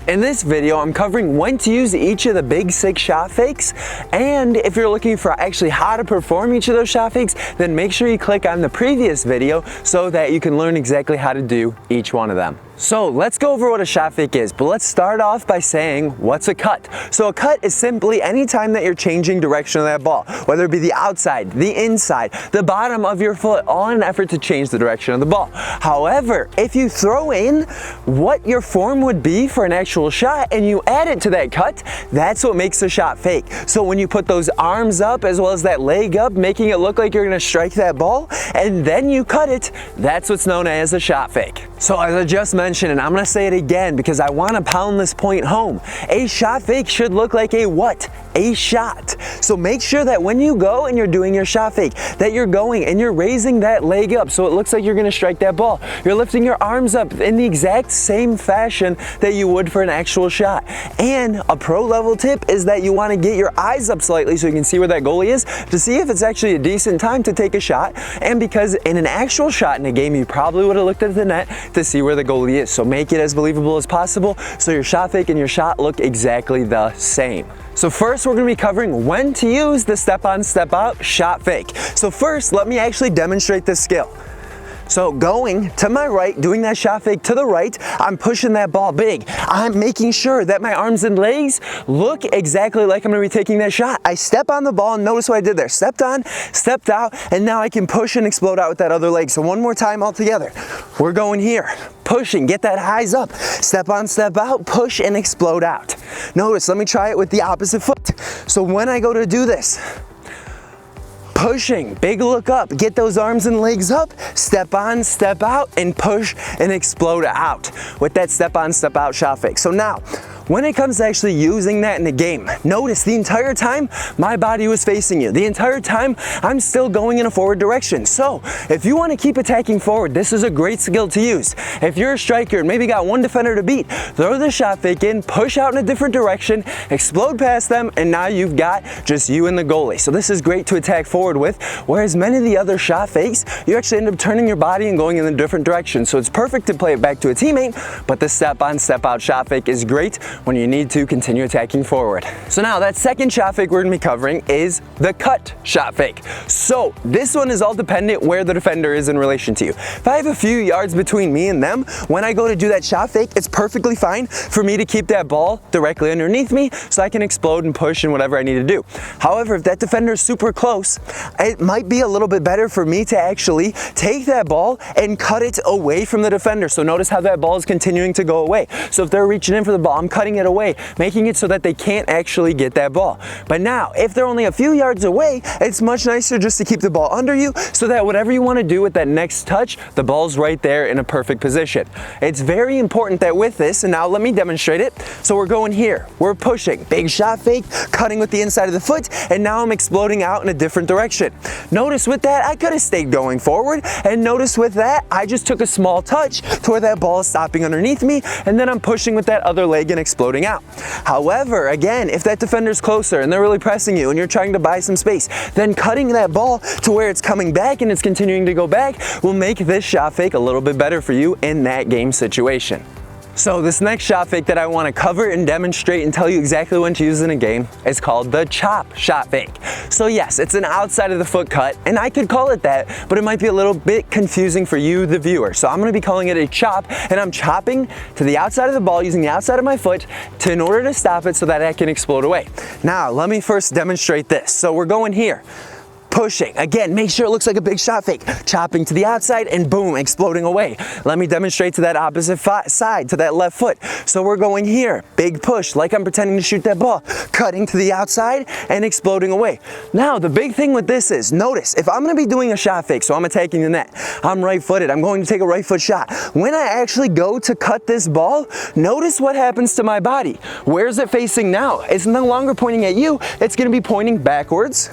In this video, I'm covering when to use each of the big 6 shot fakes, and if you're looking for actually how to perform each of those shot fakes, then make sure you click on the previous video so that you can learn exactly how to do each one of them. So let's go over what a shot fake is, but let's start off by saying what's a cut. So a cut is simply any time that you're changing direction of that ball, whether it be the outside, the inside, the bottom of your foot, all in an effort to change the direction of the ball. However, if you throw in what your form would be for an actual shot and you add it to that cut, that's what makes a shot fake. So when you put those arms up as well as that leg up, making it look like you're gonna strike that ball, and then you cut it, that's what's known as a shot fake. So as I just mentioned, and I'm gonna say it again because I wanna pound this point home, a shot fake should look like a what? A shot. So make sure that when you go and you're doing your shot fake, that you're going and you're raising that leg up so it looks like you're gonna strike that ball. You're lifting your arms up in the exact same fashion that you would for an actual shot. And a pro level tip is that you wanna get your eyes up slightly so you can see where that goalie is to see if it's actually a decent time to take a shot. And because in an actual shot in a game, you probably would have looked at the net to see where the goalie is. So make it as believable as possible so your shot fake and your shot look exactly the same. So first we're gonna be covering when to use the step on, step out shot fake. So first, let me actually demonstrate this skill. So going to my right, doing that shot fake to the right, I'm pushing that ball big. I'm making sure that my arms and legs look exactly like I'm gonna be taking that shot. I step on the ball and notice what I did there. Stepped on, stepped out, and now I can push and explode out with that other leg. So one more time all together. We're going here. Pushing, get that eyes up. Step on, step out, push and explode out. Notice, let me try it with the opposite foot. So when I go to do this, pushing, big look up, get those arms and legs up, step on, step out, and push and explode out with that step on, step out shot fake. So now, when it comes to actually using that in the game, notice the entire time my body was facing you. The entire time I'm still going in a forward direction. So if you want to keep attacking forward, this is a great skill to use. If you're a striker and maybe got one defender to beat, throw the shot fake in, push out in a different direction, explode past them, and now you've got just you and the goalie. So this is great to attack forward with, whereas many of the other shot fakes, you actually end up turning your body and going in a different direction. So it's perfect to play it back to a teammate, but the step on, step out shot fake is great when you need to continue attacking forward. So now that second shot fake we're gonna be covering is the cut shot fake. So this one is all dependent where the defender is in relation to you. If I have a few yards between me and them, when I go to do that shot fake, it's perfectly fine for me to keep that ball directly underneath me so I can explode and push and whatever I need to do. However, if that defender is super close, it might be a little bit better for me to actually take that ball and cut it away from the defender. So notice how that ball is continuing to go away. So if they're reaching in for the ball, I'm cutting it away, making it so that they can't actually get that ball. But now, if they're only a few yards away, it's much nicer just to keep the ball under you so that whatever you want to do with that next touch, the ball's right there in a perfect position. It's very important that with this, and now let me demonstrate it. So we're going here, we're pushing, big shot fake, cutting with the inside of the foot, and now I'm exploding out in a different direction. Notice with that, I could have stayed going forward, and notice with that, I just took a small touch to where that ball is stopping underneath me, and then I'm pushing with that other leg and exploding out. However, again, if that defender's closer and they're really pressing you and you're trying to buy some space, then cutting that ball to where it's coming back and it's continuing to go back will make this shot fake a little bit better for you in that game situation. So this next shot fake that I want to cover and demonstrate and tell you exactly when to use in a game is called the chop shot fake. So yes, it's an outside of the foot cut, and I could call it that, but it might be a little bit confusing for you, the viewer. So I'm going to be calling it a chop, and I'm chopping to the outside of the ball using the outside of my foot in order to stop it so that I can explode away. Now, let me first demonstrate this. So we're going here. Pushing, again, make sure it looks like a big shot fake. Chopping to the outside and boom, exploding away. Let me demonstrate to that opposite side, to that left foot. So we're going here, big push, like I'm pretending to shoot that ball. Cutting to the outside and exploding away. Now, the big thing with this is, notice, if I'm gonna be doing a shot fake, so I'm attacking the net, I'm right-footed, I'm going to take a right foot shot. When I actually go to cut this ball, notice what happens to my body. Where's it facing now? It's no longer pointing at you, it's gonna be pointing backwards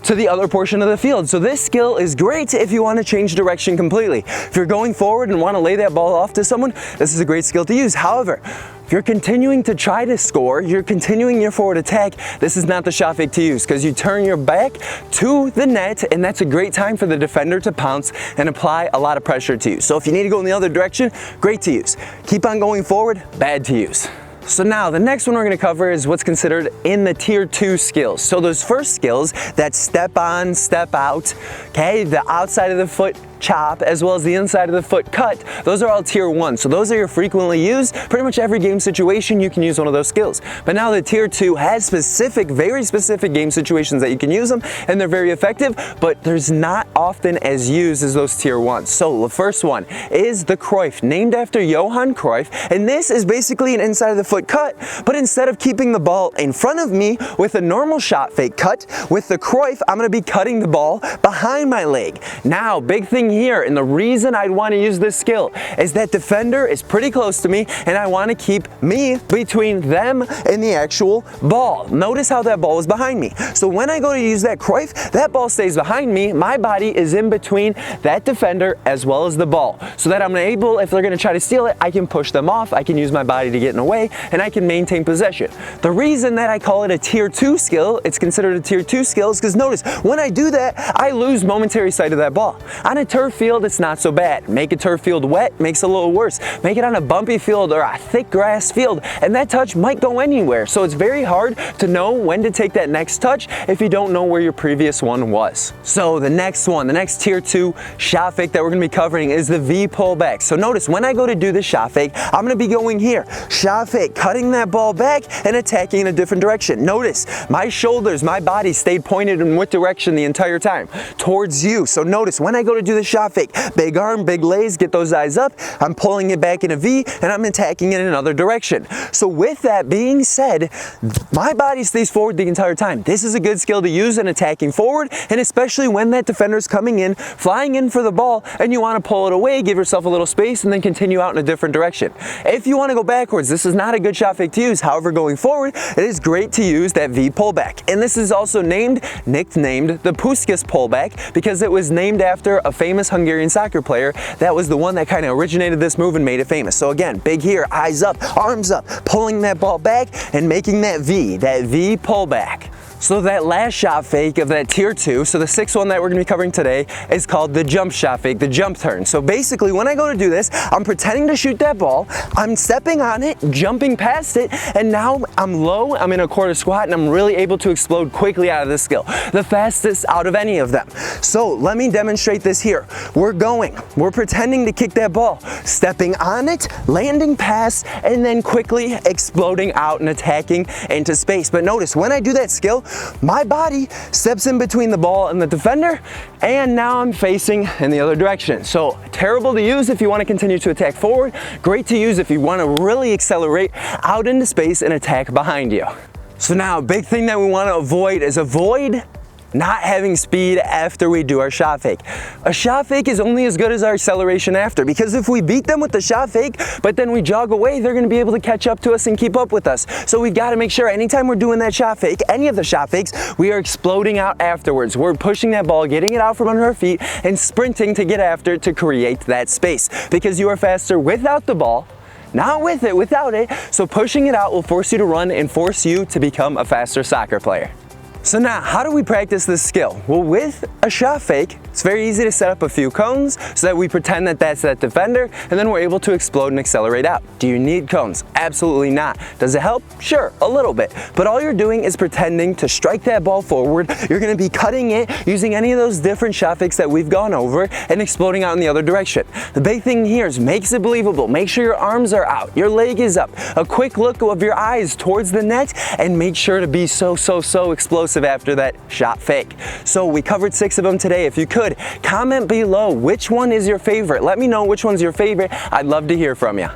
to the other portion of the field. So this skill is great if you want to change direction completely. If you're going forward and want to lay that ball off to someone, this is a great skill to use. However, if you're continuing to try to score, you're continuing your forward attack, this is not the shot fake to use because you turn your back to the net, and that's a great time for the defender to pounce and apply a lot of pressure to you. So if you need to go in the other direction, great to use. Keep on going forward, bad to use. So now the next one we're going to cover is what's considered in the tier 2 skills. So those first skills, that step on, step out, okay, the outside of the foot chop as well as the inside of the foot cut, those are all tier 1. So those are your frequently used. Pretty much every game situation you can use one of those skills. But now the tier 2 has specific, very specific game situations that you can use them, and they're very effective, but there's not often as used as those tier 1s. So the first one is the Cruyff, named after Johan Cruyff, and this is basically an inside of the foot cut, but instead of keeping the ball in front of me with a normal shot fake cut, with the Cruyff, I'm going to be cutting the ball behind my leg. Now, big thing here, and the reason I'd want to use this skill is that defender is pretty close to me, and I want to keep me between them and the actual ball. Notice how that ball is behind me. So when I go to use that Cruyff, that ball stays behind me. My body is in between that defender as well as the ball, so that I'm able, if they're going to try to steal it, I can push them off, I can use my body to get in the way, and I can maintain possession. The reason that I call it a tier 2 skill, it's considered a tier 2 skill, is because notice, when I do that, I lose momentary sight of that ball. On a turf field, it's not so bad. Make a turf field wet, makes it a little worse. Make it on a bumpy field or a thick grass field, and that touch might go anywhere. So it's very hard to know when to take that next touch if you don't know where your previous one was. So the next one, the next tier 2 shot fake that we're going to be covering is the V pullback. So notice, when I go to do the shot fake, I'm going to be going here. Shot fake, cutting that ball back and attacking in a different direction. Notice, my shoulders, my body stayed pointed in what direction the entire time? Towards you. So notice, when I go to do the shot fake, big arm, big lays, get those eyes up, I'm pulling it back in a V, and I'm attacking it in another direction. So with that being said, my body stays forward the entire time. This is a good skill to use in attacking forward, and especially when that defender's coming in, flying in for the ball, and you want to pull it away, give yourself a little space, and then continue out in a different direction. If you want to go backwards, this is not a good shot fake to use. However, going forward, it is great to use that V pullback. And this is also nicknamed the Puskas pullback, because it was named after a famous Hungarian soccer player that was the one that kind of originated this move and made it famous. So again, big here, eyes up, arms up, pulling that ball back and making that V pullback. So that last shot fake of that tier 2, so the 6th one that we're going to be covering today, is called the jump shot fake, the jump turn. So basically, when I go to do this, I'm pretending to shoot that ball, I'm stepping on it, jumping past it, and now I'm low, I'm in a quarter squat, and I'm really able to explode quickly out of this skill. The fastest out of any of them. So let me demonstrate this here. We're pretending to kick that ball, stepping on it, landing past, and then quickly exploding out and attacking into space. But notice, when I do that skill, my body steps in between the ball and the defender, and now I'm facing in the other direction. So terrible to use if you want to continue to attack forward, great to use if you want to really accelerate out into space and attack behind you. So now, a big thing that we want to avoid is not having speed after we do our shot fake. A shot fake is only as good as our acceleration after, because if we beat them with the shot fake, but then we jog away, they're gonna be able to catch up to us and keep up with us. So we've gotta make sure anytime we're doing that shot fake, any of the shot fakes, we are exploding out afterwards. We're pushing that ball, getting it out from under our feet, and sprinting to get after it to create that space. Because you are faster without the ball, not with it, without it. So pushing it out will force you to run and force you to become a faster soccer player. So now, how do we practice this skill? Well, with a shot fake, it's very easy to set up a few cones so that we pretend that that's that defender, and then we're able to explode and accelerate out. Do you need cones? Absolutely not. Does it help? Sure, a little bit. But all you're doing is pretending to strike that ball forward. You're gonna be cutting it using any of those different shot fakes that we've gone over and exploding out in the other direction. The big thing here is makes it believable. Make sure your arms are out, your leg is up, a quick look of your eyes towards the net, and make sure to be so explosive after that shot fake. So we covered 6 of them today. If you could, comment below which one is your favorite. Let me know which one's your favorite. I'd love to hear from you.